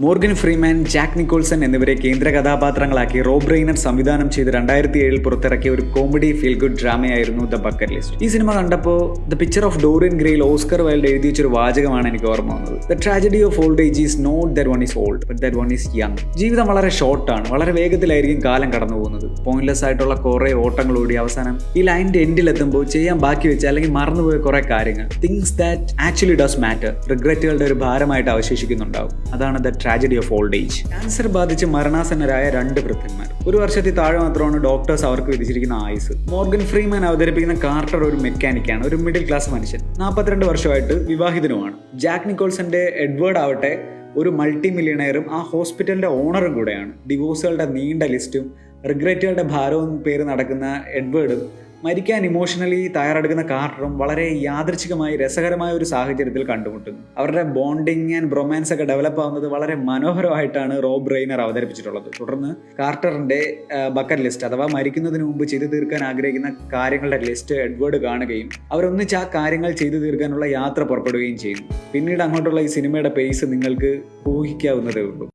Morgan Freeman, Jack Nicholson എന്നിവരെ കേന്ദ്ര കഥാപാത്രങ്ങളാക്കി Rob Reiner സംവിധാനം ചെയ്ത് 2007 പുറത്തിറക്കിയ ഒരു കോമഡി ഫീൽ ഗുഡ് ഡ്രാമയായിരുന്നു ദ ബക്കറ്റ് ലിസ്റ്റ്. ഈ സിനിമ കണ്ടപ്പോൾ ദ പിക്ചർ ഓഫ് ഡോറിയൻ ഗ്രേയിൽ ഓസ്കർ വൈൽഡ് എഴുതി വെച്ചൊരു വാചകമാണ് എനിക്ക് ഓർമ്മ വന്നത്. The tragedy of old age is not that one is old but that one is young. ജീവിതം വളരെ ഷോർട്ടാണ്, വളരെ വേഗത്തിലായിരിക്കും കാലം കടന്നു പോകുന്നത്. പോയിന്റ്ലെസ് ആയിട്ടുള്ള കുറെ ഓട്ടങ്ങളോടി അവസാനം ഈ ലൈനിന്റെ എൻഡിലെത്തുമ്പോൾ ചെയ്യാൻ ബാക്കി വെച്ച അല്ലെങ്കിൽ മറന്നുപോയ കുറെ കാര്യങ്ങൾ, things that actually does matter, റിഗ്രറ്റുകളുടെ ഒരു ഭാരമായിട്ട് അവശേഷിക്കുന്നുണ്ടാവും. അതാണ് the tragedy of old age. Cancer ബാധിച്ച് മരണാസന്നരായ 2 വൃദ്ധന്മാർ. ഒരു വർഷത്തിൽ താഴെ മാത്രമാണ് ഡോക്ടേഴ്സ് അവർക്ക് വിധിച്ചിരിക്കുന്ന ആയുസ്. മോർഗൻ ഫ്രീമാൻ അവതരിപ്പിക്കുന്ന കാർട്ടർ ഒരു മെക്കാനിക്കാണ്, ഒരു മിഡിൽ ക്ലാസ് മനുഷ്യൻ. 42 വർഷമായിട്ട് വിവാഹിതനുമാണ്. ജാക്ക് നിക്കോൾസന്റെ എഡ്വേർഡ് ആവട്ടെ ഒരു മൾട്ടി മില്യണയറും ആ ഹോസ്പിറ്റലിന്റെ ഓണറും കൂടെയാണ്. ഡിവോഴ്സുകളുടെ നീണ്ട ലിസ്റ്റും റിഗ്രറ്റുകളുടെ ഭാരവും പേര് നടക്കുന്ന എഡ്വേർഡും മരിക്കാൻ ഇമോഷണലി തയ്യാറെടുക്കുന്ന കാർട്ടറും വളരെ യാദൃച്ഛികമായി രസകരമായ ഒരു സാഹചര്യത്തിൽ കണ്ടുമുട്ടുന്നു. അവരുടെ ബോണ്ടിങ് ആൻഡ് ബ്രൊമാൻസ് ഒക്കെ ഡെവലപ്പ് ആവുന്നത് വളരെ മനോഹരമായിട്ടാണ് റോബ് റെയ്നർ അവതരിപ്പിച്ചിട്ടുള്ളത്. തുടർന്ന് കാർട്ടറിന്റെ ബക്കറ്റ് ലിസ്റ്റ് അഥവാ മരിക്കുന്നതിന് മുമ്പ് ചെയ്തു തീർക്കാൻ ആഗ്രഹിക്കുന്ന കാര്യങ്ങളുടെ ലിസ്റ്റ് എഡ്വേർഡ് കാണുകയും അവരൊന്നിച്ച് ആ കാര്യങ്ങൾ ചെയ്തു തീർക്കാനുള്ള യാത്ര പുറപ്പെടുകയും ചെയ്യുന്നു. പിന്നീട് അങ്ങോട്ടുള്ള ഈ സിനിമയുടെ പേസ് നിങ്ങൾക്ക് ഊഹിക്കാവുന്നതേ ഉള്ളൂ.